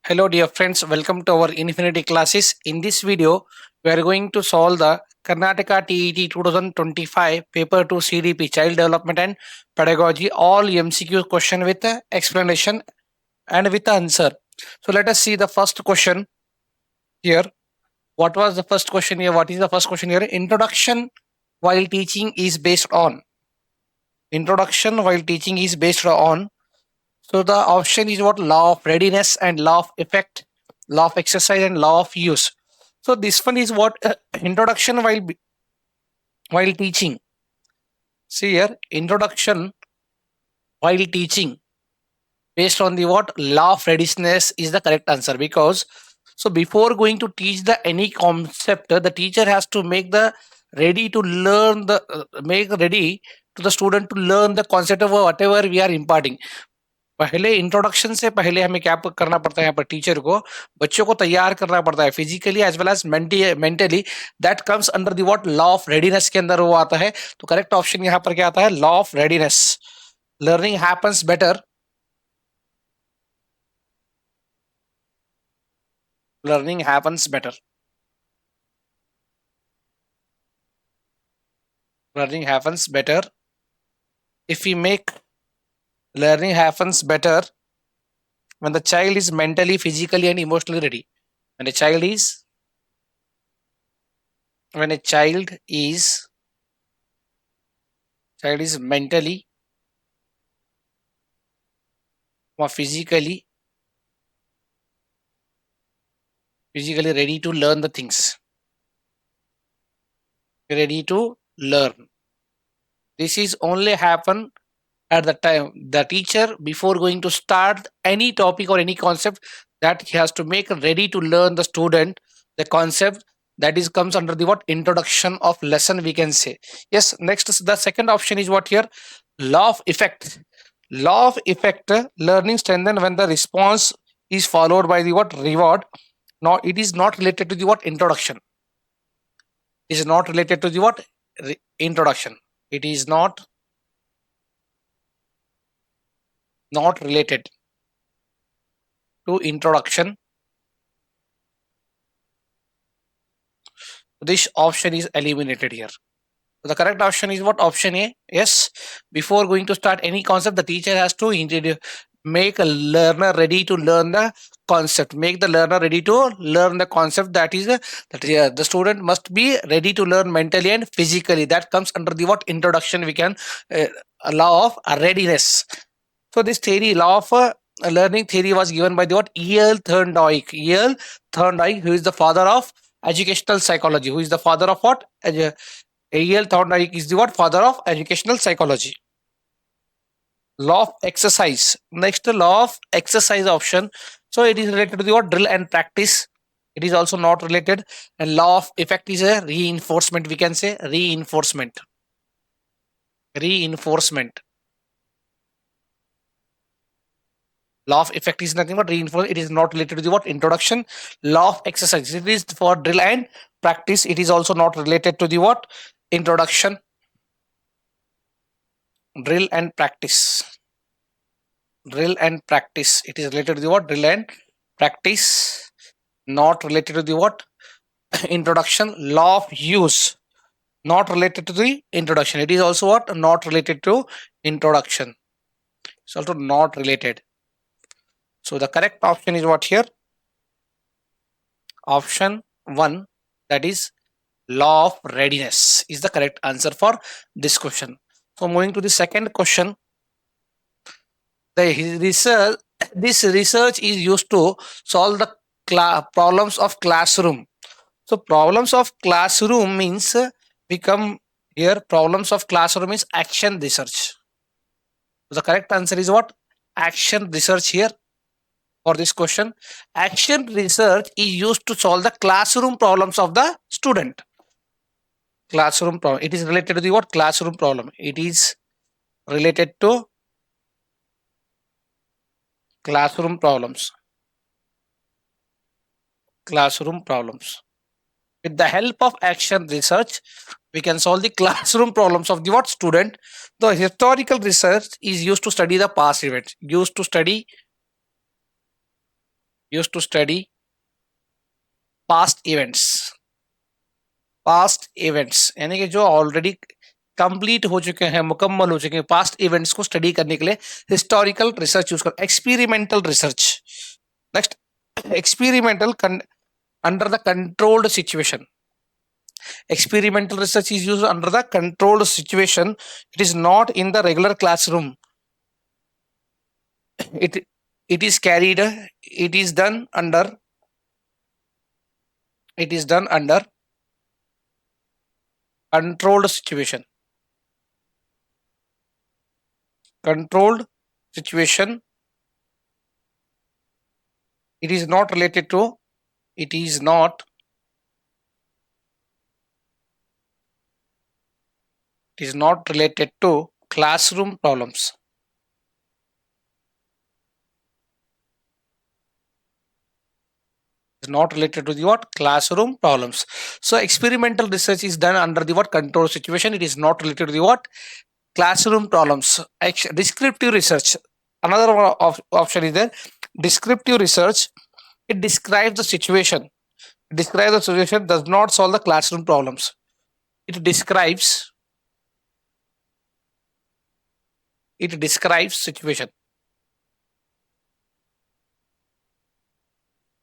Hello dear friends, welcome to our Infinity classes. In this video, we are going to solve the Karnataka TET 2025 paper 2 CDP Child Development and Pedagogy all MCQ question with explanation and with answer. So let us see the first question here. What was the first question here? What is the first question here? Introduction while teaching is based on. Introduction while teaching is based on. So the option is what? Law of readiness and law of effect, law of exercise and law of use. So this one is what? Introduction while teaching. See here, introduction while teaching based on the what? Law of readiness is the correct answer, because so before going to teach the any concept, the teacher has to make the ready to learn the make ready to the student to learn the concept of whatever we are imparting. पहले introduction से पहले हमें क्या करना पड़ता है? यहाँ पर टीचर को बच्चों को तैयार करना पड़ता है physically as well as mentally. That comes under the what? Law of readiness के अंदर वो आता है. तो करेक्ट ऑप्शन यहाँ पर क्या आता है? Law of readiness. Learning happens better. Learning happens better. Learning happens better if we make learning happens better when the child is mentally, physically and emotionally ready. When a child is mentally or physically ready to learn the things. Ready to learn. This is only happen at the time the teacher, before going to start any topic or any concept, that he has to make ready to learn the student the concept. That is comes under the what? Introduction of lesson, we can say. Yes. Next, the second option is what here? Law of effect. Law of effect. Learning strengthen when the response is followed by the what? Reward. Now it is not related to the what? Introduction. It is not related to the what? Introduction. It is not related to introduction. This option is eliminated here. So the correct option is what? Option A. Yes, before going to start any concept, the teacher has to make a learner ready to learn the concept. Make the learner ready to learn the concept. That is that the student must be ready to learn mentally and physically. That comes under the what? Introduction. We can law of readiness. So this theory, law of learning theory, was given by the what? E.L. Thorndike. E.L. Thorndike, who is the father of educational psychology. Who is the father of what? E.L. Thorndike is the what? Father of educational psychology. Law of exercise. Next, law of exercise option. So it is related to the what? Drill and practice. It is also not related. And law of effect is a reinforcement. We can say reinforcement. Reinforcement. Law of effect is nothing but reinforcement. It is not related to the what? Introduction. Law of exercise. It is for drill and practice. It is also not related to the what? Introduction. Drill and practice. Drill and practice. It is related to the what? Drill and practice. Not related to the what? Introduction. Law of use. Not related to the introduction. It is also what? Not related to introduction. It's also not related. So the correct option is what here? Option 1, that is law of readiness, is the correct answer for this question. So moving to the second question. This research is used to solve the problems of classroom. So problems of classroom means become here problems of classroom is action research. So the correct answer is what? Action research here. For this question, action research is used to solve the classroom problems of the student. Classroom problem. It is related to the what? Classroom problem. It is related to classroom problems. Classroom problems. With the help of action research, we can solve the classroom problems of the what? Student. The historical research is used to study the past events. Used to study used to study past events. Past events यानी कि जो already complete हो चुके हैं, मुकम्मल हो चुके हैं, पास्ट इवेंट्स को स्टडी करने के लिए हिस्टोरिकल रिसर्च यूज कर, experimental research. Next, experimental under the controlled situation. Experimental research is used under the controlled situation. It is not in the regular classroom. It is carried. It is done under. It is done under controlled situation. Controlled situation. It is not related to. It is not. It is not related to classroom problems. Is not related to the what? Classroom problems. So experimental research is done under the what? Control situation. It is not related to the what? Classroom problems. Descriptive research. Another one option is there. Descriptive research. It describes the situation. Describe the situation, does not solve the classroom problems. It describes. It describes situation.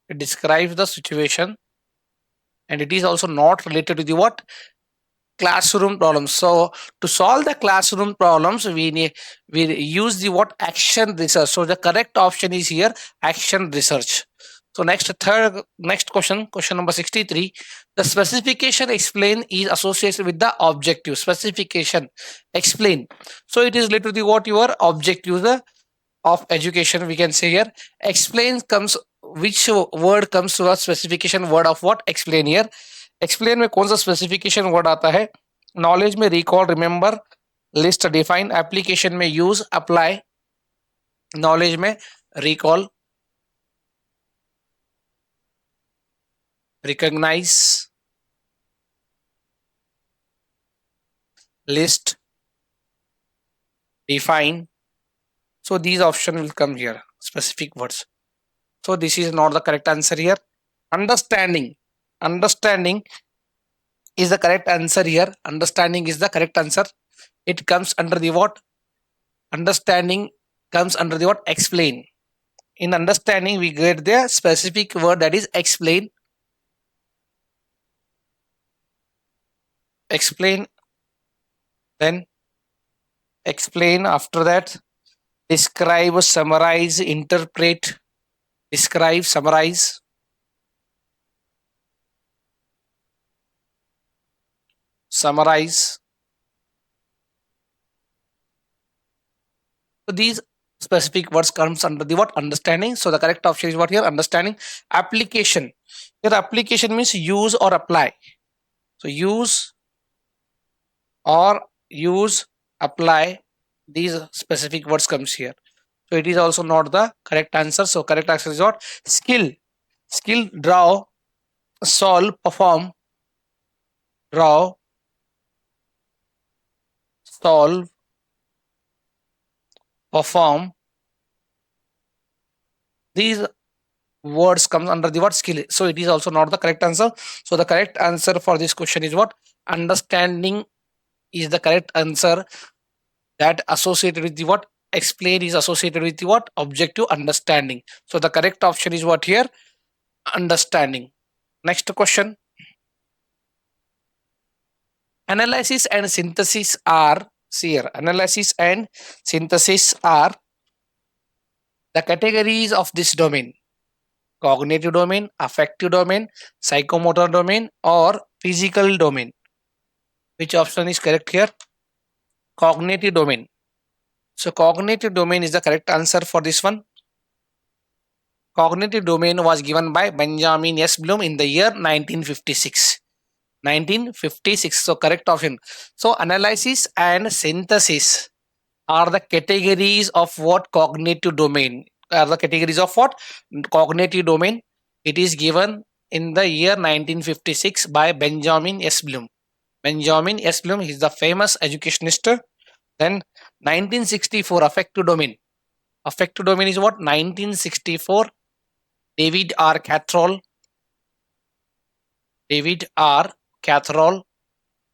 It describes the situation, and it is also not related to the what? Classroom problems. So to solve the classroom problems, we use the what? Action research. So the correct option is here, action research. So next question number 63. The specification explain is associated with the objective. Specification explain. So it is related to the what? Your objective of education, we can say here. Explain comes, which word comes to a specification word of what? Explain here. Explain में कौन सा specification word आता है? Knowledge में recall, remember, list, define. Application में use, apply. Knowledge में recall, recognise, list, define. So these options will come here, specific words. So this is not the correct answer here. Understanding is the correct answer here. Understanding is the correct answer. It comes under the what? Understanding comes under the what? Explain. In understanding we get the specific word, that is explain. Explain, then explain. After that, describe, summarize, interpret. Describe, summarize, summarize. So these specific words comes under the what? Understanding. So the correct option is what here? Understanding. Application. Here application means use or apply. So use or use, apply. These specific words comes here. So it is also not the correct answer. So correct answer is what? Skill. Skill, draw, solve, perform. Draw, solve, perform. These words come under the word skill. So it is also not the correct answer. So the correct answer for this question is what? Understanding is the correct answer. That associated with the what? Explain is associated with the what? Objective understanding. So the correct option is what here? Understanding. Next question. Analysis and synthesis are, see here, analysis and synthesis are the categories of this domain: cognitive domain, affective domain, psychomotor domain, or physical domain. Which option is correct here? Cognitive domain. So cognitive domain is the correct answer for this one. Cognitive domain was given by Benjamin S. Bloom in the year 1956. 1956. So correct option. So analysis and synthesis are the categories of what? Cognitive domain. Are the categories of what? Cognitive domain. It is given in the year 1956 by Benjamin S. Bloom. Benjamin S. Bloom is the famous educationist. Then 1964 affective domain. Affective domain is what? 1964 David R. Cattrall. David R. Cattrall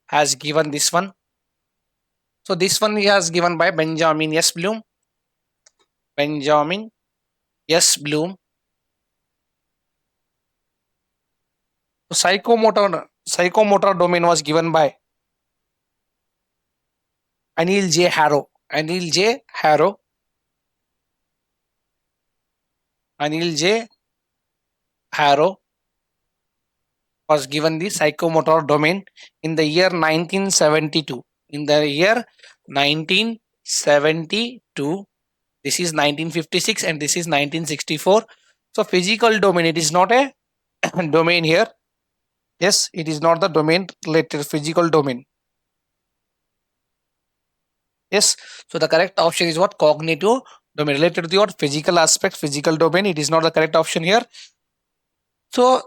has given this one. So this one he has given by Benjamin S. Bloom. Benjamin S. Bloom. So psychomotor domain was given by Anil J. Harrow. Anil J. Harrow. Anil J. Harrow was given the psychomotor domain in the year 1972. In the year 1972. This is 1956 and this is 1964. So physical domain, it is not a domain here. Yes, it is not the domain related physical domain. Yes, so the correct option is what? Cognitive domain, related to the what? Physical aspect, physical domain. It is not the correct option here. So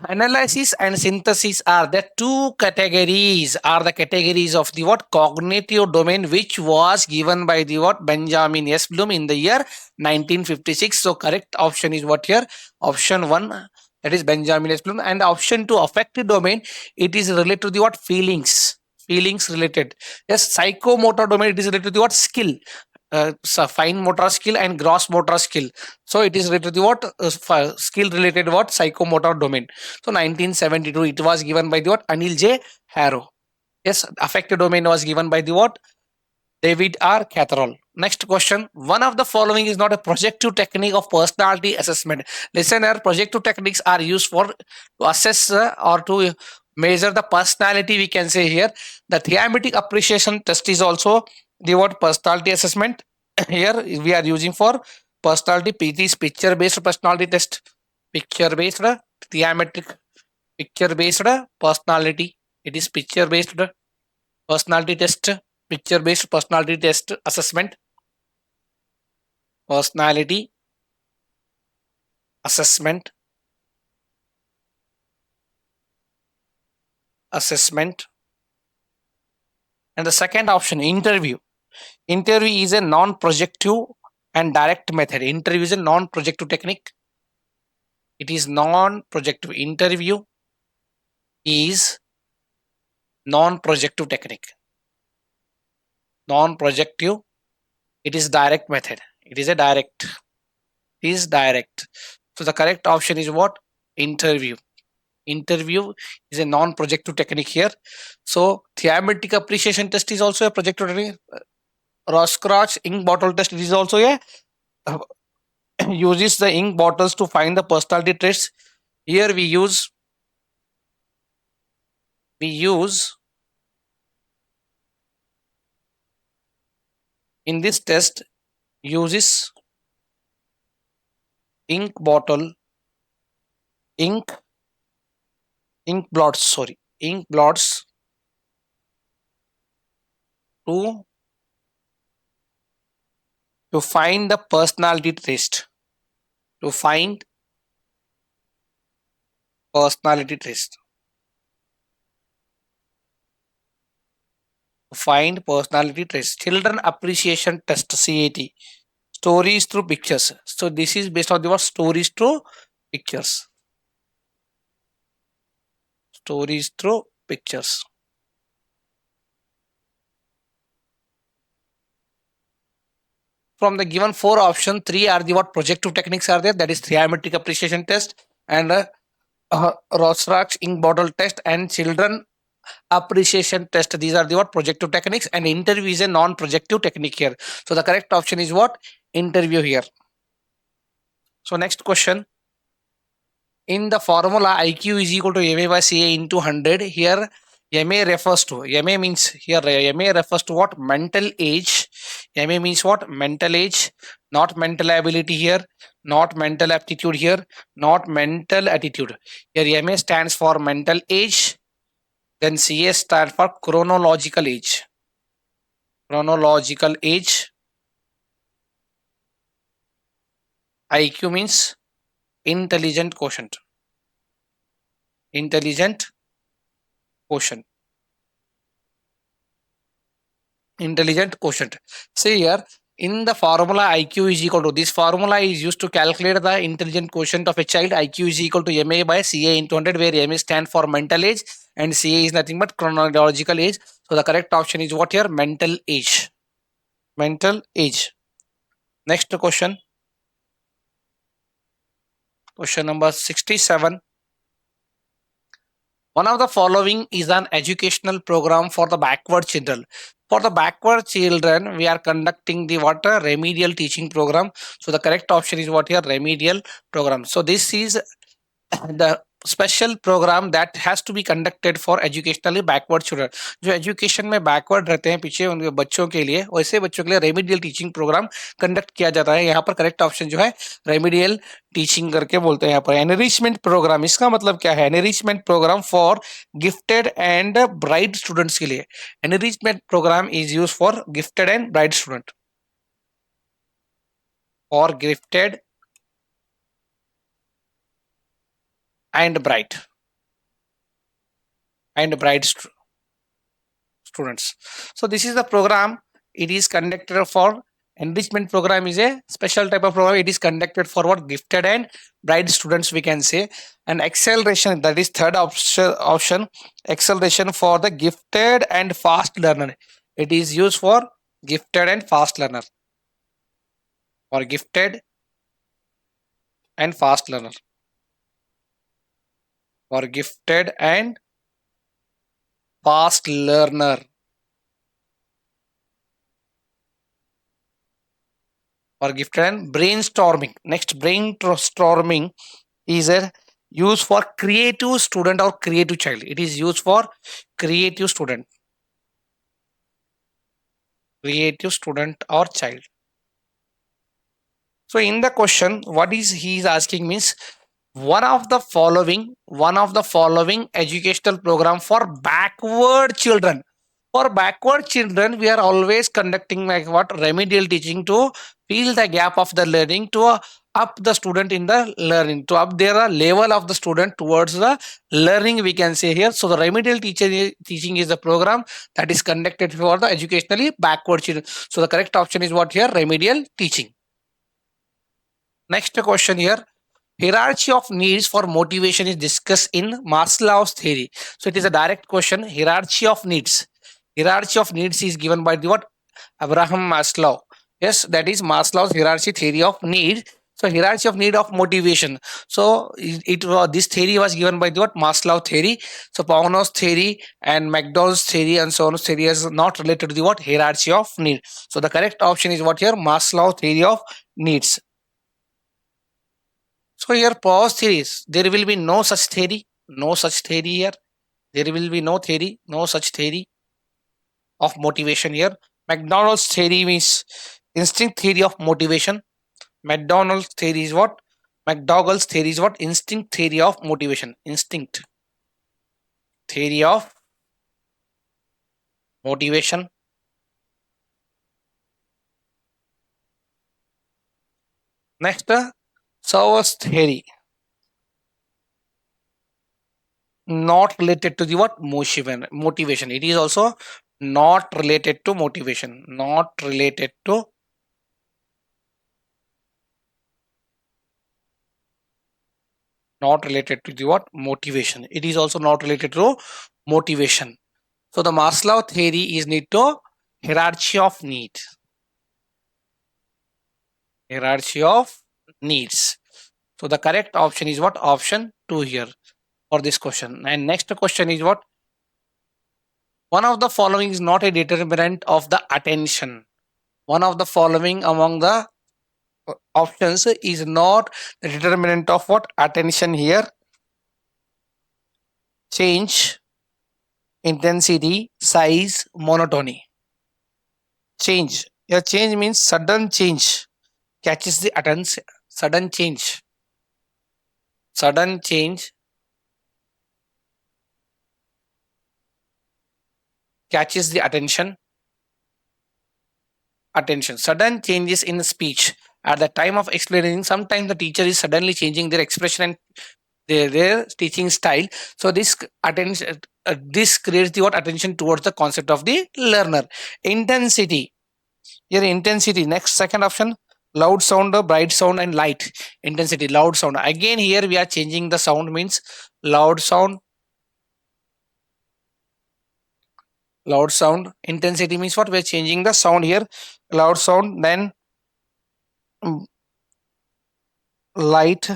analysis and synthesis are the categories of the what? Cognitive domain, which was given by the what? Benjamin S. Bloom in the year 1956. So correct option is what here? Option 1, that is Benjamin S. Bloom. And option 2, affective domain, it is related to the what? Feelings related. Yes, psychomotor domain, it is related to the what? Skill. So fine motor skill and gross motor skill. So it is related to what? Skill related what? Psychomotor domain. So 1972 it was given by the what? Anil J. Harrow. Yes, affective domain was given by the what? David R. Cattrall. Next question. One of the following is not a projective technique of personality assessment. Listener, projective techniques are used for to assess or to measure the personality, we can say here. The thematic appreciation test is also the what? Personality assessment. Here we are using for personality. It is picture based personality test. Picture based thematic. Picture based personality. It is picture based personality test. Picture based personality test assessment. Personality assessment. And the second option, interview. Interview is a non-projective and direct method. Interview is a non-projective technique. It is non-projective. Interview is non-projective technique. Non-projective. It is direct method. It is a direct. It is direct. So the correct option is what? Interview. Interview is a non-projective technique here. So thematic appreciation test is also a projective technique. Rorschach ink bottle test is also a uses the ink bottles to find the personality traits. Here we use in this test uses ink bottle ink blots to find the personality test. To find personality test. Find personality traits. Children appreciation test, CAT. Stories through pictures. So this is based on the what? Stories through pictures. Stories through pictures. From the given 4 options, 3 are the what? Projective techniques are there. That is thematic appreciation test and Rorschach ink bottle test and children appreciation test. These are the what? Projective techniques, and interview is a non-projective technique here. So the correct option is what? Interview here. So next question. In the formula IQ is equal to MA by CA into 100. Here MA refers to, MA means here MA refers to what? Mental age. MA means what? Mental age, not mental ability here, not mental aptitude here, not mental attitude. Here MA stands for mental age. Then CA stands for chronological age. Chronological age. IQ means intelligent quotient. Intelligent quotient. Intelligent quotient. See here, In the formula, IQ is equal to, this formula is used to calculate the intelligent quotient of a child. IQ is equal to MA by CA into 100, where MA stands for mental age and CA is nothing but chronological age. So the correct option is what here? Mental age. Mental age. Next question. Question number 67. One of the following is an educational program for the backward children. For the backward children, we are conducting the what? Remedial teaching program. So the correct option is what here? Remedial program. So this is the special programme that has to be conducted for educationally backward children. जो education में backward रहते हैं पीछे उनके बच्चों के लिए, वैसे बच्चों के लिए रेमिडियल टीचिंग प्रोग्राम कंडक्ट किया जाता है. यहाँ पर करेक्ट ऑप्शन जो है रेमिडियल टीचिंग करके बोलते हैं. यहाँ पर एनरिचमेंट प्रोग्राम, इसका मतलब क्या है? Enrichment programme for gifted and bright students के लिए. Enrichment programme is use for gifted and bright student, और gifted and bright students. So this is the program. It is conducted for enrichment program, is a special type of program. It is conducted for what? Gifted and bright students, we can say. And acceleration, that is third option, acceleration for the gifted and fast learner. It is used for gifted and fast learner, or gifted and fast learner, or gifted and fast learner, or gifted and brainstorming. Next, brainstorming is a use for creative student or creative child. It is used for creative student or child. So in the question, what is he is asking means, one of the following educational program for backward children. For backward children, we are always conducting like what? Remedial teaching to fill the gap of the learning, to up the student in the learning, to up their level of the student towards the learning, we can say here. So the remedial teaching is the program that is conducted for the educationally backward children. So the correct option is what here? Remedial teaching. Next question here. Hierarchy of needs for motivation is discussed in Maslow's theory. So it is a direct question. Hierarchy of needs. Hierarchy of needs is given by the what? Abraham Maslow. Yes, that is Maslow's hierarchy theory of need. So hierarchy of need of motivation. So this theory was given by the what? Maslow theory. So Pauno's theory and McDowell's theory and so on theory is not related to the what? Hierarchy of need. So the correct option is what here? Maslow theory of needs. So here pause theories, there will be no such theory here. There will be no such theory of motivation here. McDonald's theory means instinct theory of motivation. McDonald's theory is what? McDougall's theory is what? Instinct theory of motivation. Instinct theory of motivation. Next, Sauer's theory, not related to the what? Motivation. It is also not related to motivation. Not related to the what? Motivation. It is also not related to motivation. So the Maslow theory is need to hierarchy of need. Hierarchy of needs. So the correct option is what? Option 2 here for this question. And next question is what? One of the following is not a determinant of the attention. One of the following among the options is not the determinant of what? Attention here. Change, intensity, size, monotony. Change. Here change means sudden change catches the attention. Sudden change catches the attention. Sudden changes in speech at the time of explaining. Sometimes the teacher is suddenly changing their expression and their teaching style. So this attention, this creates the what? Attention towards the concept of the learner. Intensity Here intensity, next second option, loud sound, bright sound and light. Intensity, loud sound. Again here we are changing the sound, means loud sound, loud sound. Intensity means what? We are changing the sound here, loud sound, then light.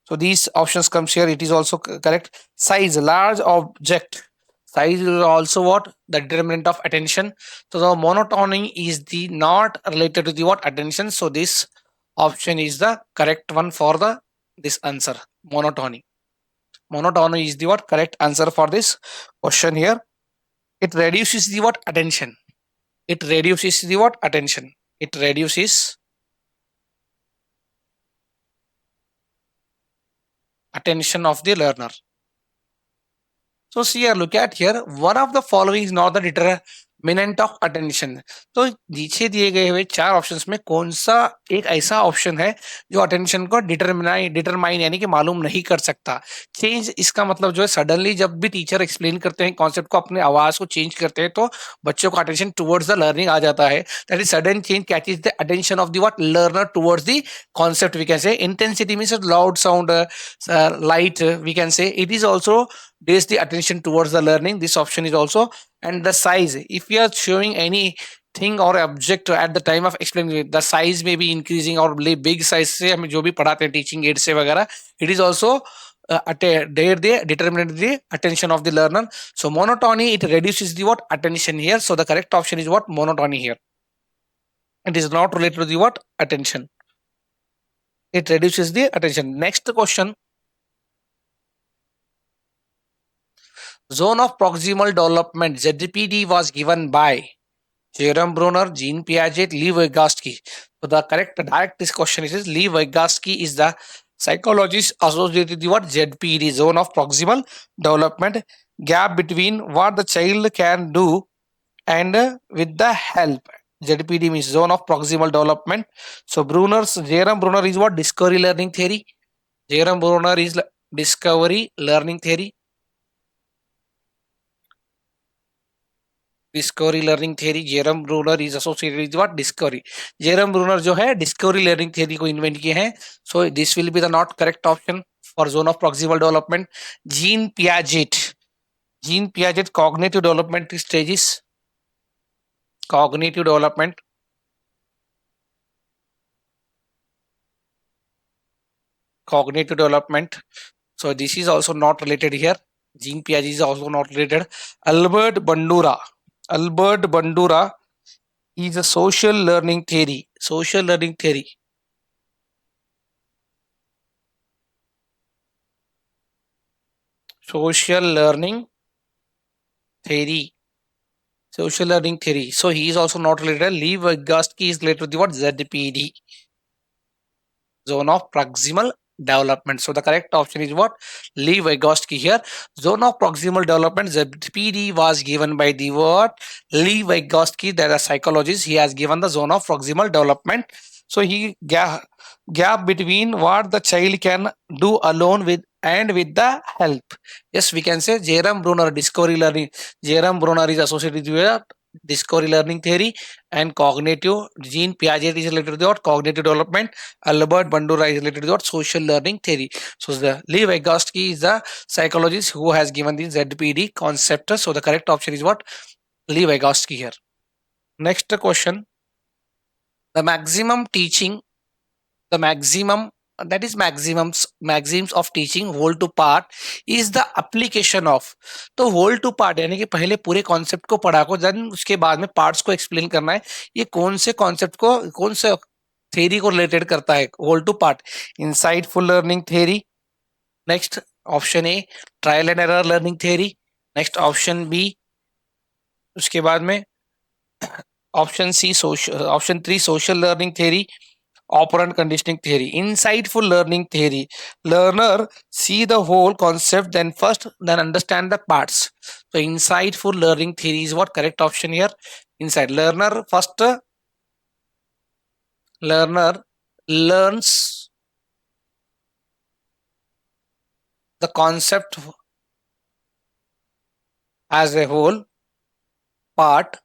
So these options comes here. It is also correct. Size, large object. Size is also what? The determinant of attention. So the monotony is the not related to the what? Attention. So this option is the correct one for the this answer. Monotony. Monotony is the what? Correct answer for this question here. It reduces the what? Attention. It reduces the what? Attention. It reduces attention of the learner. So see here, look at here, one of the following is not the determinant of attention. तो नीचे दिए गए हुए चार options में कौन सा एक ऐसा ऑप्शन है जो अटेंशन को डिटरमाइन यानी कि मालूम नहीं कर सकता. चेंज इसका मतलब जो है सडनली जब भी टीचर एक्सप्लेन करते हैं कॉन्सेप्ट को, अपने आवाज को चेंज करते हैं तो बच्चों का अटेंशन टुवर्ड्स द लर्निंग आ जाता है. That is sudden change catches the attention of the what learner towards the concept. We can say intensity means a loud sound, light, we can say it is also pays the attention towards the learning. This option is also. And the size, if we are showing any thing or object at the time of explaining, the size may be increasing or big size से हमें जो भी पढ़ाते हैं teaching add से वगैरह, it is also there the determinant the attention of the learner. So monotony, it reduces the what? Attention here. So the correct option is what? Monotony here. It is not related to the what? Attention. It reduces the attention. Next question. Zone of proximal development, ZPD, was given by Jerome Bruner, Jean Piaget, Lee Vygotsky. So the correct direct this question is Lee Vygotsky is the psychologist associated with what? ZPD, zone of proximal development, gap between what the child can do and with the help. ZPD means zone of proximal development. So Jerome Bruner is what? Discovery learning theory. Jerome Bruner is discovery learning theory. Discovery learning theory. Jerome Bruner is associated with what? Discovery. Jerome Bruner जो है discovery learning theory को invent किए हैं. So this will be the not correct option for zone of proximal development. Jean Piaget. Jean Piaget cognitive development stages. Cognitive development. Cognitive development. So this is also not related here. Jean Piaget is also not related. Albert Bandura. Albert Bandura is a social learning theory. Social learning theory. Social learning theory. Social learning theory. So he is also not related. Lee Vygotsky is related to the what? ZPD. Zone of proximal development. So the correct option is what? Lee Vygotsky here. Zone of proximal development, ZPD, was given by the what? Lee Vygotsky, that a psychologist. He has given the zone of proximal development. So he gap between what the child can do alone with and with the help. Yes, we can say Jerome Bruner discovery learning. Jerome Bruner is associated with discovery learning theory and cognitive. Jean Piaget is related to what? Cognitive development. Albert Bandura is related to what? Social learning theory. So the Lee Vygotsky is the psychologist who has given the ZPD concept. So the correct option is what? Lee Vygotsky here. Next question. The maximum teaching, the maximum, that is maxims of teaching whole to part is the application of. तो whole to part यानी कि पहले पूरे concept को पढ़ा को then उसके बाद में पार्ट्स को एक्सप्लेन करना है. ये कौन से कॉन्सेप्ट को, कौन से थ्योरी को रिलेटेड करता है? Whole to part. Insightful learning theory. Next option A trial and error learning theory. Next option B, उसके बाद में option C option 3 social learning theory. Operant conditioning theory. Insightful learning theory. Learner see the whole concept, then first then understand the parts. So insightful learning theory is what? Correct option here. Insight. Learner first learner learns the concept as a whole part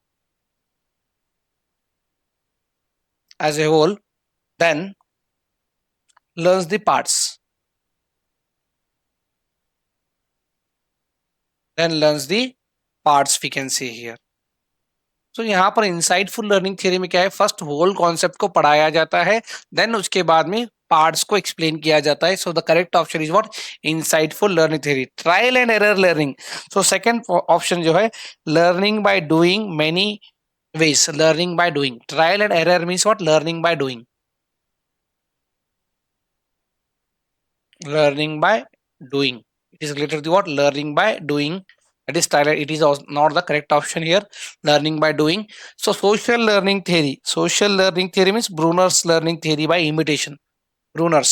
as a whole, then learns the parts. Then learns the parts, we can see here. तो यहाँ पर insightful learning theory में क्या है, first whole concept को पढ़ाया जाता है, देन उसके बाद में पार्ट्स को एक्सप्लेन किया जाता है. सो the correct option is what, insightful learning theory. Trial and error learning. So second option जो है, learning by doing many ways. Learning by doing. Trial and error means what, learning by doing. Learning by doing. It is related to what, learning by doing. That is trial. It is not the correct option here. Learning by doing. So social learning theory. Social learning theory means Bruner's learning theory by imitation. Bruner's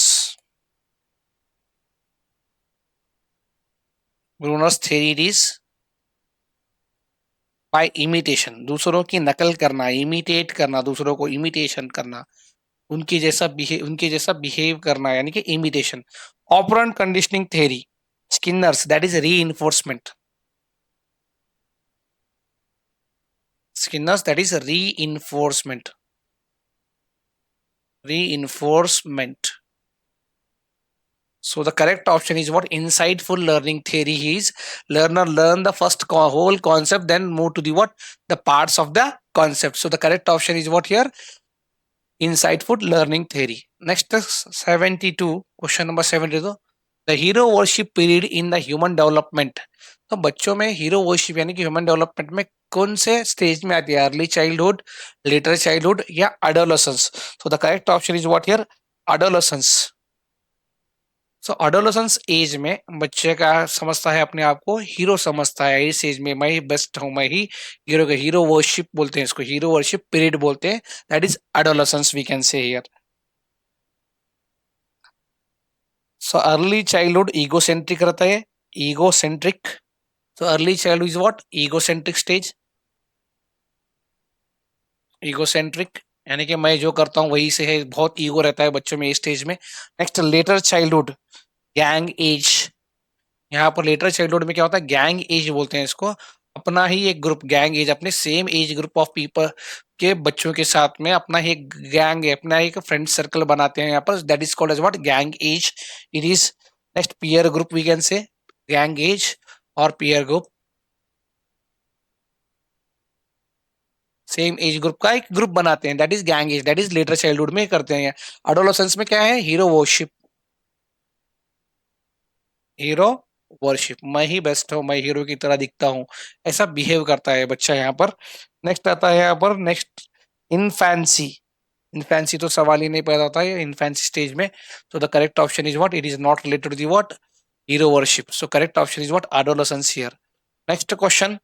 theory it is by imitation. दूसरों की नकल करना, imitate करना, दूसरों को imitation करना, उनके जैसा बिहेव करना, यानी कि imitation. Operant conditioning theory, Skinner's, that is reinforcement. Skinner's, that is reinforcement. Reinforcement. So the correct option is what, insightful learning theory is learner learn the first whole concept, then move to the what, the parts of the concept. So the correct option is what here, insightful learning theory. Next 72, question number 72, the hero worship period in the human development. तो बच्चों में hero worship यानी कि human development में कौन से stage में आती है, अर्ली चाइल्डहुड, लेटर चाइल्डहुड या adolescence. So the correct option is what here, adolescence. So adolescence age में बच्चे का समझता है अपने आप को हीरो, समझता है इस एज में मैं ही बेस्ट हूं, मैं ही हीरो का, हीरो वर्शिप बोलते हैं इसको, हीरो वर्शिप पीरियड बोलते हैं. That is adolescence, we can say here. So early childhood egocentric रहता है, egocentric. So early childhood is what, egocentric stage. Egocentric यानी कि मैं जो करता हूँ वही से है, बहुत ईगो रहता है बच्चों में इस स्टेज में. Next letter childhood, gang as. यहाँ पर लेटर चाइल्डहुड में क्या होता है, गैंग एज बोलते हैं इसको, अपना ही एक ग्रुप, गैंग एज, अपने same age group of people के बच्चों के साथ में अपना ही एक गैंग है, अपना एक फ्रेंड सर्कल बनाते हैं यहाँ पर. That is called as what, gang age. It is. Next peer group, we can say gang age और peer group, same age group का एक ग्रुप बनाते हैं, that is gang age. That is later childhood में करते हैं. Adolescence में क्या है, हीरो वर्शिप. हीरो वर्शिप, मैं ही बेस्ट हूं, मैं हीरो की तरह दिखता हूं, ऐसा बिहेव करता है बच्चा यहाँ पर. नेक्स्ट आता है यहाँ पर, नेक्स्ट इनफैंसी. इनफैंसी तो सवाल ही नहीं पैदा होता है इनफैंसी स्टेज में. तो the correct option is what, it is not related to the what, hero worship. So correct option is what, adolescence here. Next question,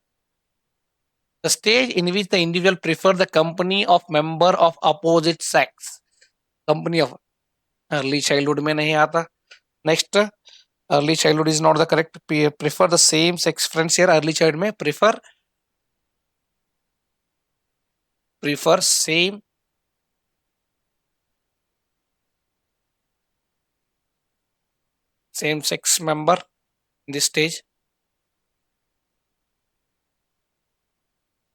the stage in which the individual prefer the company of member of opposite sex. Company of early childhood में नहीं आता. Next, early childhood is not the correct. Prefer the same sex friends here. Early child में prefer same sex member in this stage.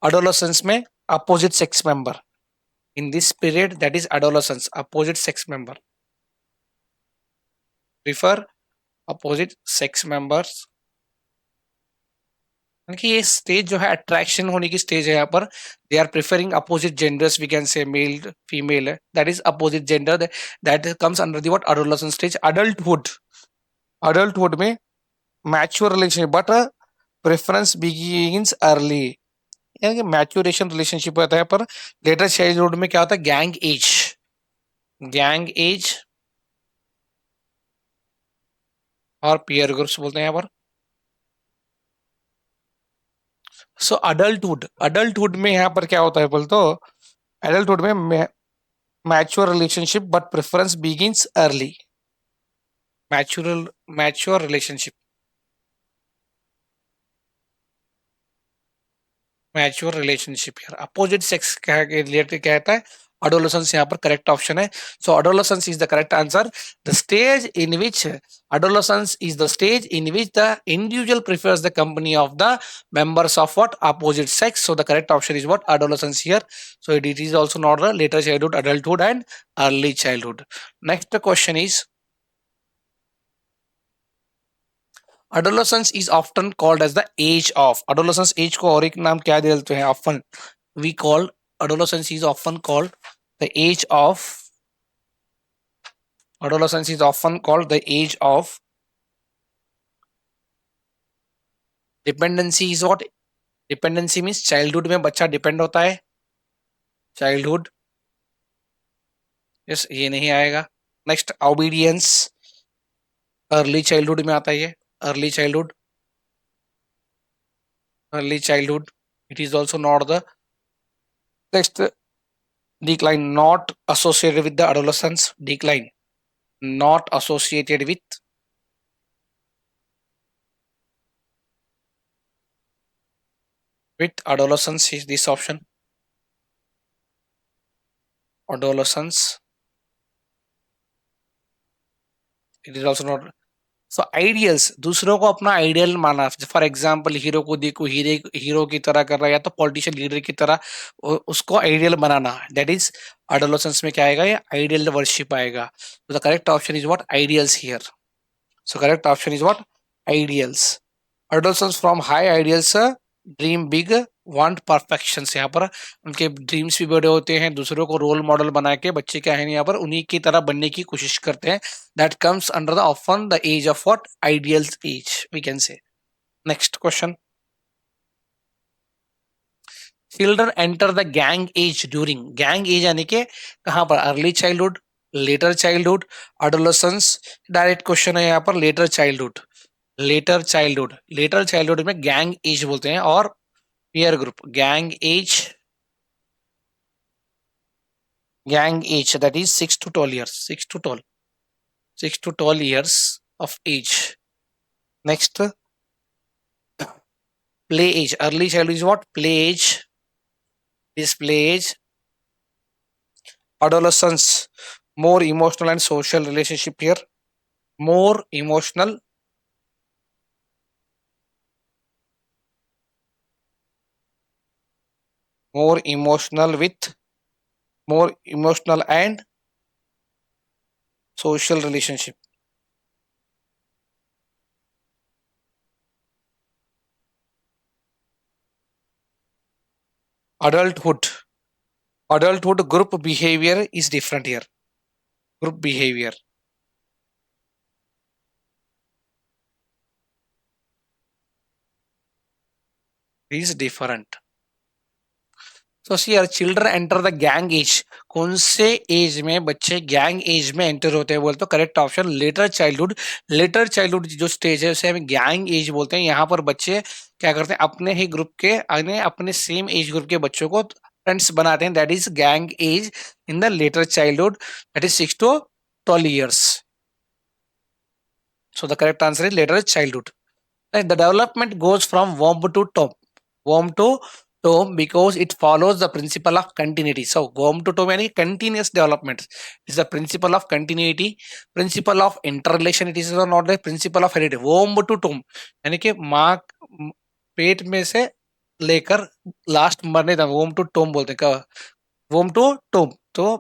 Adolescence में opposite sex member. In this period, that is adolescence, opposite sex member. Prefer opposite sex members. कि ये stage जो है attraction होने की stage है, यहाँ पर they are preferring opposite genders, we can say male female है, that is opposite gender, that comes under the what, adolescence stage. Adulthood में mature relationship, but preference begins early, यानी कि मैच्योरेशन रिलेशनशिप होता है. पर लेटर चाइल्डहुड में क्या होता है, गैंग एज और पीयर ग्रुप्स बोलते हैं यहाँ पर. सो अडल्टहुड में यहाँ पर क्या होता है बोल तो, एडल्टहुड में mature relationship but preference begins early. Mature relationship, mature relationship यार, अपोजिट सेक्स क्या रिलेटेड क्या कहता है, adolescence यहाँ पर correct option है. So adolescence is the correct answer. The stage in which adolescence is the stage in which the individual prefers the company of the members of what opposite sex. So the correct option is what adolescence here. So it is also not the later childhood, adulthood, and early childhood. Next question is adolescence is often called as the age of. Adolescence age को और एक नाम क्या देते हैं? Often we call adolescence is often called the age of. Adolescence is often called the age of dependency. Is what dependency means? Childhood में बच्चा depend होता है. Childhood, yes, ये नहीं आएगा. Next obedience, अर्ली चाइल्डहुड में आता है ये. Early childhood, early childhood, it is also not the. Next decline, not associated with the adolescence. Decline, not associated with adolescence is this option. Adolescence, it is also not. So ideals, दूसरों को अपना ideal माना. For example hero को देखो, hero की तरह कर रहा है, या तो पॉलिटिशियन लीडर की तरह उसको ideal banana. That is adolescence में क्या आएगा? ये आइडियल वर्शिप आएगा. तो the correct option is what? Ideals here. So correct option is what? Ideals. Adolescence from high ideals, dream big, want perfection. यहाँ पर उनके ड्रीम्स भी बड़े होते हैं, दूसरों को रोल मॉडल बना के बच्चे क्या है यहाँ पर उन्हीं की तरह बनने की कोशिश करते हैं. That comes under the often the age of what? Ideals age we can say. Next question, children enter the gang age during. Gang age यानी कि कहाँ पर? Early childhood, later childhood, adolescence. Direct question है यहाँ पर later childhood. Later childhood, later childhood में gang age बोलते हैं. और peer group, gang age, that is 6 to 12 years. 6 to 12 years of age. Next, play age. Early childhood is what? Play age. This play age. Adolescence, more emotional and social relationship here. More emotional with more emotional and social relationship. Adulthood, group behavior is different here. Group behavior is different. So here children enter the gang age. कौन से as में बच्चे gang as में enter होते हैं? बोलते तो correct option letter childhood. Later childhood जो स्टेज है उसे हम गैंग एज बोलते हैं. यहाँ पर बच्चे क्या करते हैं? अपने ही ग्रुप के अपने सेम एज ग्रुप के बच्चों को फ्रेंड्स बनाते हैं. That is gang age in the later childhood. That is 6 to 12 years. So the correct answer is later childhood. The development goes from womb to tomb. Womb to tomb because it follows the principle of continuity. So womb to tomb यानी continuous development is the principle of continuity, principle of interrelation. It is not the principle of heredity. Womb to tomb यानी कि माँ पेट में से लेकर last मरने तक womb to tomb बोलते हैं. womb to tomb. तो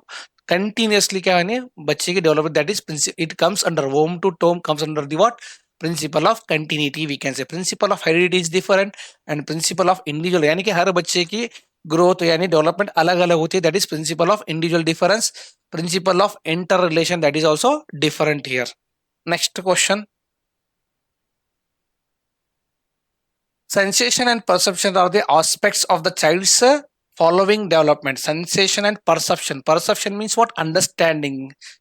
कंटिन्यूसली क्या है बच्चे की development. That is it comes under womb to tomb comes under the what? Principle of continuity we can say. Principle of heredity is different and principle of individual यानी कि हर बच्चे की growth यानी डेवलपमेंट अलग अलग होती है. That is principal of individual difference. Principle of inter relation that is also different here. Next question, sensation and perception are the aspects of the child's following development. Sensation and perception. Perception means what? Understanding.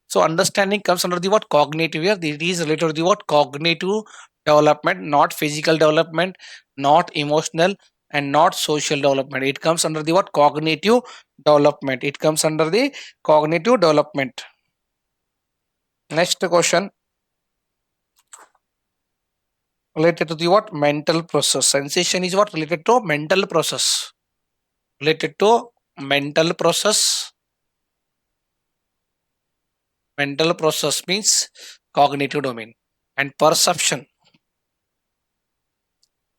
So understanding comes under the what? Cognitive here. It is related to the what? Cognitive development, not physical development, not emotional, and not social development. It comes under the what? Cognitive development. It comes under the cognitive development. Next question, related to the what? Mental process. Sensation is what? Related to mental process. Related to mental process. mental process means cognitive domain, and perception.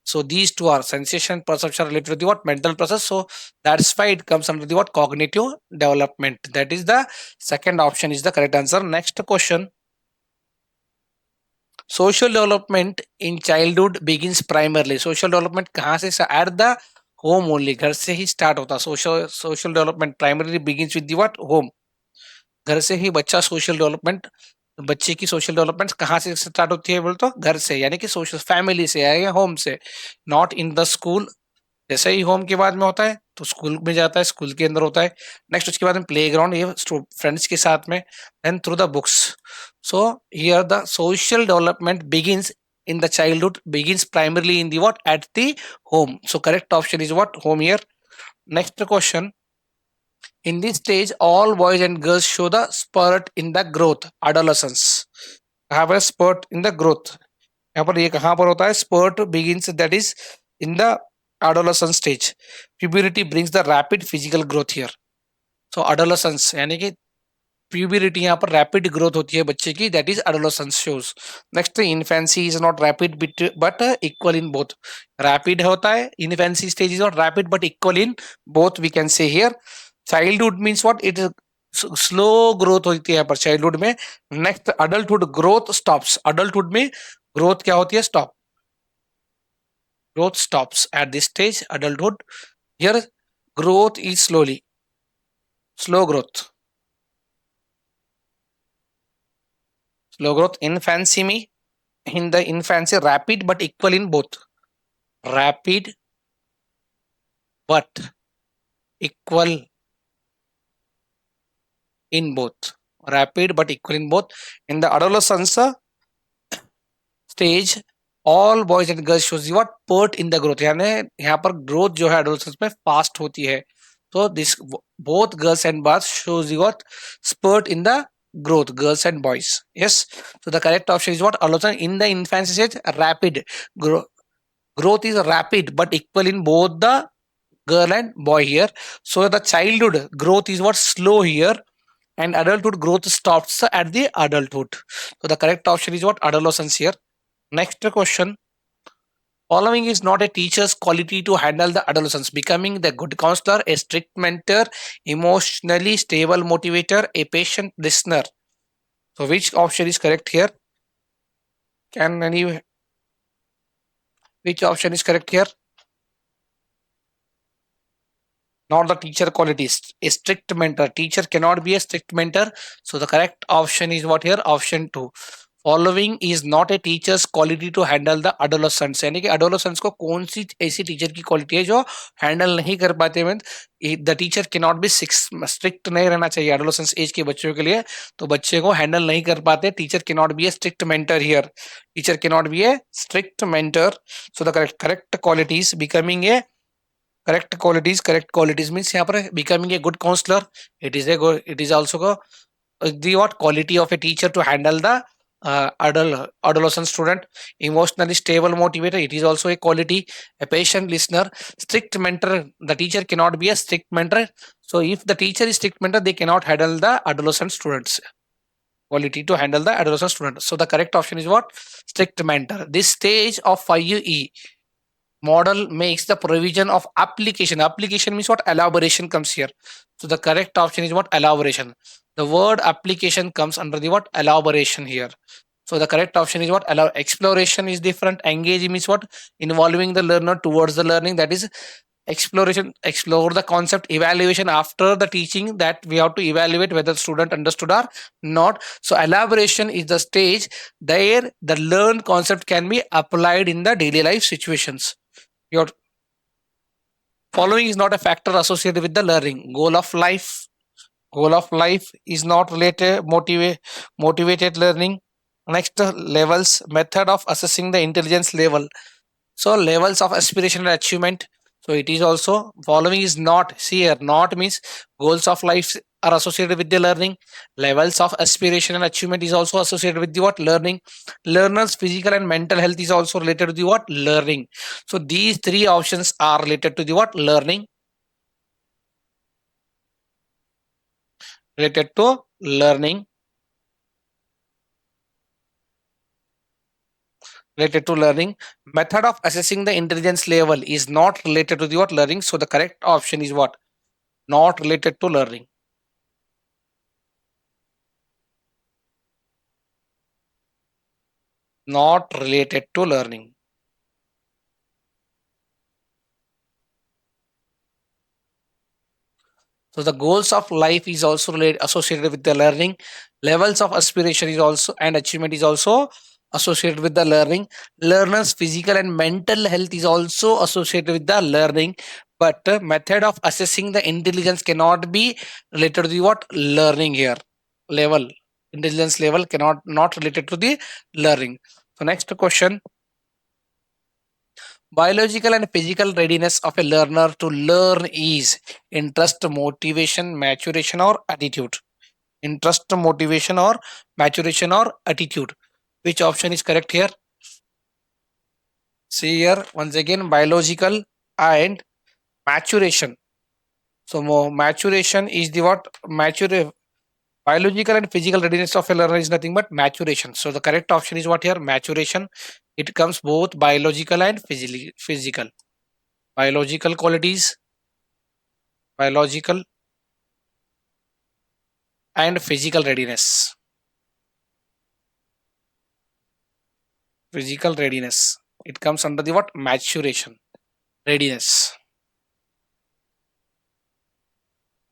So these two are sensation, perception related to the what mental process. So that's why it comes under the what cognitive development. That is the second option is the correct answer. Next question. Social development in childhood begins primarily. Social development कहाँ से at the home only, घर से ही start होता. Social development primarily begins with the what home. घर से ही बच्चा social development, बच्चे की सोशल डेवलपमेंट कहाँ से स्टार्ट होती है बोल तो घर से, यानी कि सोशल फैमिली से या होम से, नॉट इन द स्कूल. जैसे ही होम के बाद में होता है तो स्कूल में जाता है, स्कूल के अंदर होता है. नेक्स्ट उसके बाद में प्ले ग्राउंड, ये फ्रेंड्स के साथ में, then through the books. So here the social development begins in the childhood, begins primarily in the what at the home. So correct option is what home here. Next question. In this stage all boys and girls show the spurt in the growth, adolescence. Have a spurt in the growth. यहाँ पर ये कहाँ पर होता है, spurt begins that is in the adolescent stage. Puberty brings the rapid physical growth here. So adolescence यानी कि puberty यहाँ पर rapid growth होती है बच्चे की, that is adolescence shows. Next infancy is not rapid but equal in both. Rapid होता है, infancy stage is not rapid but equal in both, we can say here. Childhood means what, it is slow growth होती है यहाँ पर childhood में. Next adulthood growth stops. Adulthood में growth क्या होती है, stop. Growth stops at this stage, adulthood. Here growth is slowly, slow growth. Slow growth. Infancy में, in the infancy rapid but equal in both. Rapid but equal in both. Rapid but equal in both. In the adolescence stage all boys and girls shows what spurt in the growth, यानी यहाँ पर growth जो है adolescence में fast होती है. So this both girls and boys shows what spurt in the growth, girls and boys. Yes. So the correct option is what adolescence. In the infancy stage rapid growth is rapid but equal in both the girl and boy here. So the childhood growth is what slow here, and adulthood growth stops at the adulthood. So the correct option is what adolescence here. Next question. Following is not a teacher's quality to handle the adolescence: becoming the good counselor, a strict mentor, emotionally stable motivator, a patient listener. So which option is correct here? Can any, which option is correct here? Not the teacher qualities. A strict mentor. Teacher cannot be a strict mentor. So the correct option is what here? Option 2. Following is not a teacher's quality to handle the adolescents. यानी कि adolescents को कौन सी ऐसी teacher की quality है जो handle नहीं कर पाते हैं. The teacher can not be strict नहीं रहना चाहिए adolescents एज के बच्चों के लिए, तो बच्चे को हैंडल नहीं कर पाते. Teacher can not be A strict mentor here. Teacher can not be A strict mentor. So the correct qualities becoming a, correct qualities means यहाँ पर becoming a good counselor, it is also the what quality of a teacher to handle the adolescent student. Emotionally stable motivator, it is also a quality. A patient listener. Strict mentor, the teacher cannot be a strict mentor, so if the teacher is strict mentor they cannot handle the adolescent students, quality to handle the adolescent student. So the correct option is what, strict mentor. This stage of 5UE model makes the provision of application. Application means what, elaboration comes here. So the correct option is what, elaboration. The word application comes under the what, elaboration here. So the correct option is what, exploration is different. Engage means what, involving the learner towards the learning, that is exploration. Explore the concept. Evaluation, after the teaching that we have to evaluate whether the student understood or not. So elaboration is the stage there the learned concept can be applied in the daily life situations. Your following is not a factor associated with the learning. Goal of life is not related motivated learning. Next, levels, method of assessing the intelligence level. So levels of aspiration and achievement. So it is also following is not. See here, not means goals of life are associated with the learning. Levels of aspiration and achievement is also associated with the what, learning. Learners physical and mental health is also related to the what, learning. So these three options are related to the what, learning. Related to learning. related to learning. Method of assessing the intelligence level is not related to the what learning. So the correct option is what? Not related to learning. Not related to learning. So the goals of life is also associated with the learning. Levels of aspiration is also and achievement is also associated with the learning. Learners' physical and mental health is also associated with the learning. But method of assessing the intelligence cannot be related to the what learning here. Level intelligence level cannot not related to the learning. So next question: biological and physical readiness of a learner to learn is interest, motivation, maturation, or attitude. Interest, motivation, or maturation, or attitude. Which option is correct here? See here once again biological and maturation. So maturation is the what? Mature biological and physical readiness of a learner is nothing but maturation. So the correct option is what here? Maturation. It comes both biological and physical. Biological qualities, biological and physical readiness. Physical readiness. It comes under the what? Maturation. Readiness.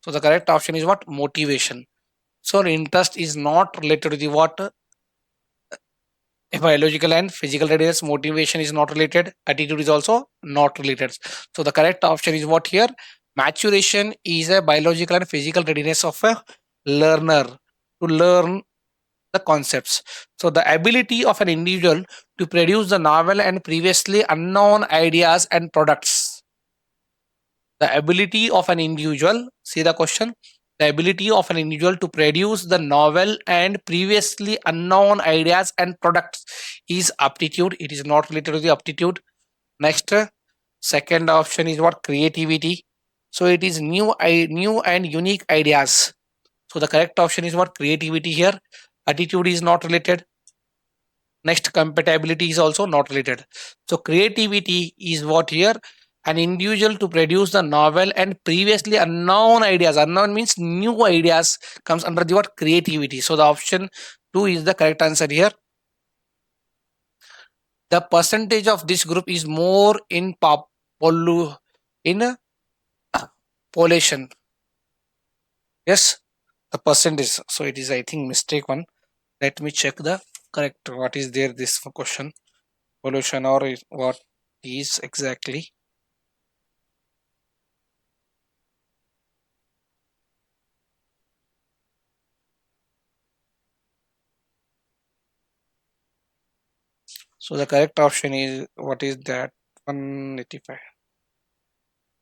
So the correct option is what? Motivation. So interest is not related to the what? Biological and physical readiness. Motivation is not related. Attitude is also not related. So the correct option is what here? Maturation is a biological and physical readiness of a learner to learn the concepts. So the ability of an individual to produce the novel and previously unknown ideas and products. The ability of an individual, see the question, the ability of an individual to produce the novel and previously unknown ideas and products is aptitude. It is not related to the aptitude. Next, second option is what? Creativity. So it is new and unique ideas. So the correct option is what? Creativity here. Attitude is not related. Next, compatibility is also not related. So creativity is what here? An individual to produce the novel and previously unknown ideas. Unknown means new ideas comes under the word creativity. So the option 2 is the correct answer here. The percentage of this group is more in in population. Yes, the percentage. So it is I think mistake one. Let me check the correct what is there this question. Pollution or what is exactly. So the correct option is what is that? 185.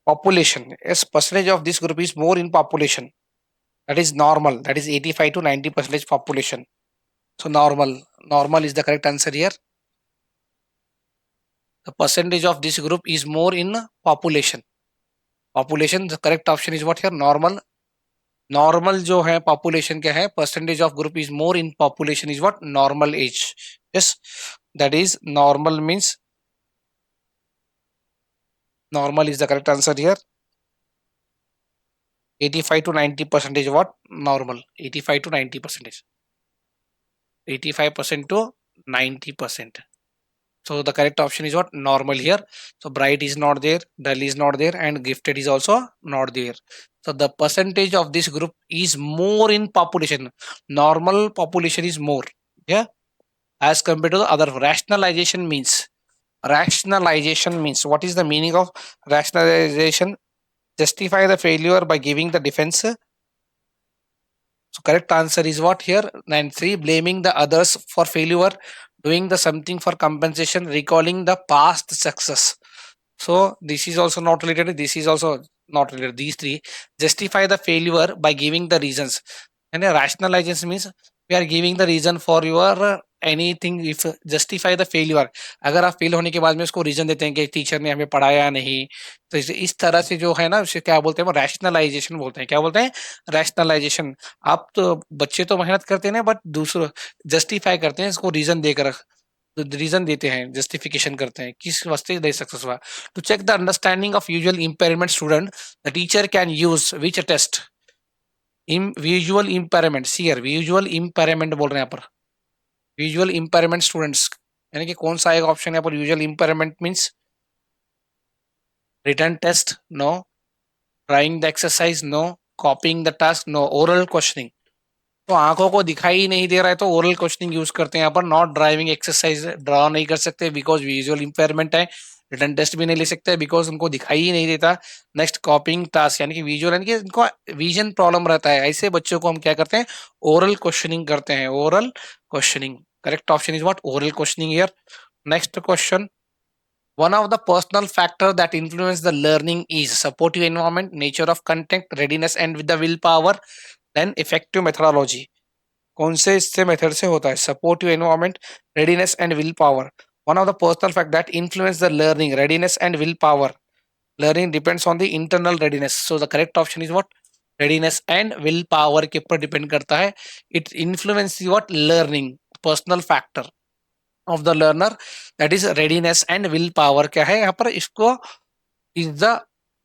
Population. Yes, percentage of this group is more in population. That is normal. That is 85 to 90 percentage population. So normal. Normal is the correct answer here. The percentage of this group is more in population. Population. The correct option is what here? Normal. Normal जो है population क्या है? Percentage of group is more in population is what? Normal age. Yes, that is normal means normal is the correct answer here. 85 to 90 percentage what? Normal. 85 to 90 percentage. 85% to 90%. So the correct option is what? Normal here. So bright is not there, dull is not there, and gifted is also not there. So the percentage of this group is more in population. Normal population is more. Yeah. As compared to the other. Rationalization means what is the meaning of rationalization? Justify the failure by giving the defense. So correct answer is what here? 93. Blaming the others for failure, doing the something for compensation, recalling the past success. So this is also not related. This is also not related. These three justify the failure by giving the reasons. And a rationalization means we are giving the reason for your anything. If justify the failure, अगर आप fail होने के बाद में उसको reason देते हैं कि टीचर ने हमें पढ़ाया नहीं, तो इस तरह से जो है ना उसे क्या बोलते हैं? वो रैशनलाइजेशन बोलते हैं. क्या बोलते हैं? रैशनलाइजेशन. आप तो बच्चे तो मेहनत करते हैं ना, बट दूसरों जस्टिफाई करते हैं इसको रीजन देकर. रीजन देते हैं, जस्टिफिकेशन करते हैं किस वास्ते दे सक्सेस हुआ. To check the understanding of visual impairment student, the teacher can use which test. Visual impairment, see here visual impairment बोल रहे हैं यहाँ पर, विजुअल इम्पेयरमेंट स्टूडेंट्स, यानी कि कौन सा एक ऑप्शन है यहाँ पर. Visual impairment means written test no, drawing the exercise no, copying the task no, oral questioning. तो आंखों को दिखाई ही नहीं दे रहा है तो ओरल क्वेश्चनिंग यूज करते हैं यहाँ पर. नॉट ड्राइविंग एक्सरसाइज, ड्रा नहीं कर सकते बिकॉज विजुअल इंपेयरमेंट है. रिटर्न टेस्ट भी नहीं ले सकते बिकॉज उनको दिखाई ही नहीं देता. नेक्स्ट कॉपिंग टास्क, यानी कि विजुअल, यानी कि इनको विजन प्रॉब्लम रहता है. ऐसे बच्चों को हम क्या करते हैं, ओरल क्वेश्चनिंग करते हैं. Oral questioning, correct option is what, oral questioning here. Next question. One of the personal factors that influence the learning is supportive environment, nature of content, readiness and with the willpower, then effective methodology. कौन से इससे method से होता है, supportive environment, readiness and will power. One of the personal fact that influence the learning, readiness and will power. Learning depends on the internal readiness, so the correct option is what, readiness and will power के ऊपर depend करता है. It influence what, learning, personal factor of the learner, that is readiness and will power. क्या है यहाँ पर, इसको is the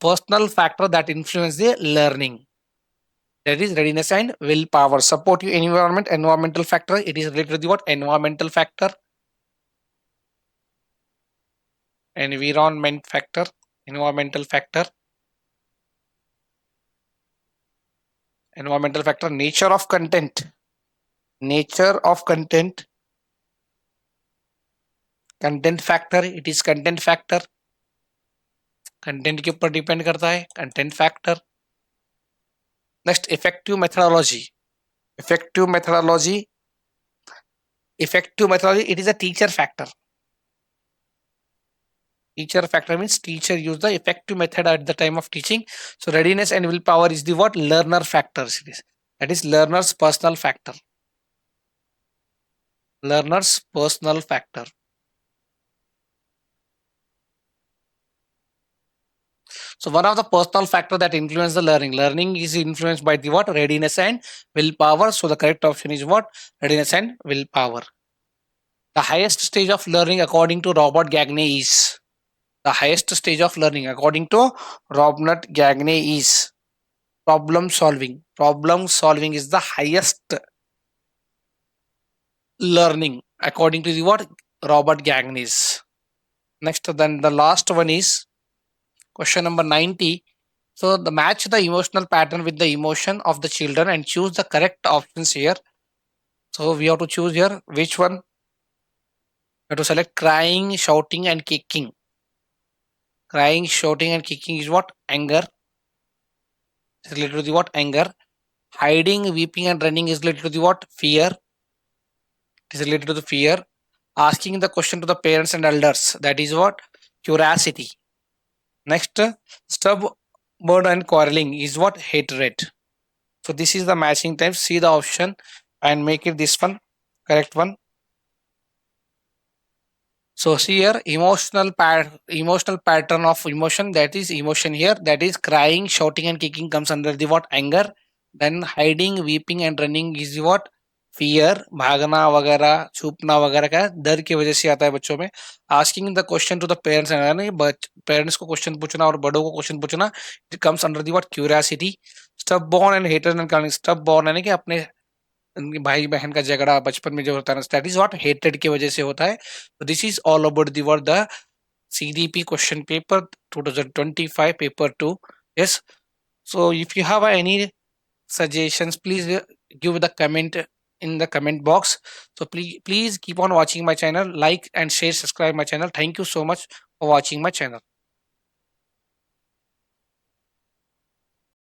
personal factor that influence the learning, that is readiness and willpower. Supportive environment, environmental factor, it is related to the what, environmental factor, environment factor, environmental factor, environmental factor. Nature of content, nature of content, content factor, it is content factor, content के ऊपर depend करता है, content factor. Next effective methodology, effective methodology, effective methodology, it is a teacher factor. Teacher factor means teacher use the effective method at the time of teaching. So readiness and willpower is the what, learner factors. It is, that is learner's personal factor, learner's personal factor. So one of the personal factor that influence the learning, learning is influenced by the what, readiness and willpower. So the correct option is what, readiness and willpower. The highest stage of learning according to Robert Gagne is, the highest stage of learning according to Robert Gagne is problem solving. Problem solving is the highest learning according to the what, Robert Gagne's. Next, then the last one is question number 90. So the match the emotional pattern with the emotion of the children and choose the correct options here. So we have to choose here which one. We have to select crying, shouting and kicking. Crying, shouting and kicking is what, anger. It's related to the what, anger. Hiding, weeping and running is related to the what, fear. It is related to the fear. Asking the question to the parents and elders, that is what, curiosity. Next, stubborn and quarreling is what, hatred. So this is the matching type. See the option and make it this one, correct one. So see here, emotional pattern of emotion, that is emotion here, that is crying, shouting and kicking comes under the what, anger. Then hiding, weeping and running is what, fear, भागना वगैरह, छुपना वगैरह का डर की वजह से आता है बच्चों में. Asking the question to the parents, यानी पेरेंट्स को क्वेश्चन पूछना और बड़ों को क्वेश्चन पूछना, it comes under the what, curiosity. Stubborn and hater and calling, stubborn यानी कि अपने भाई बहन का झगड़ा बचपन में जो होता है ना, दैट इज व्हाट, हेटेड की वजह से होता है. This is all about the word the CDP question paper 2025 paper 2. Yes, so if you have any suggestions, please give the comment in the comment box. So please keep on watching my channel, like and share, subscribe my channel. Thank you so much for watching my channel.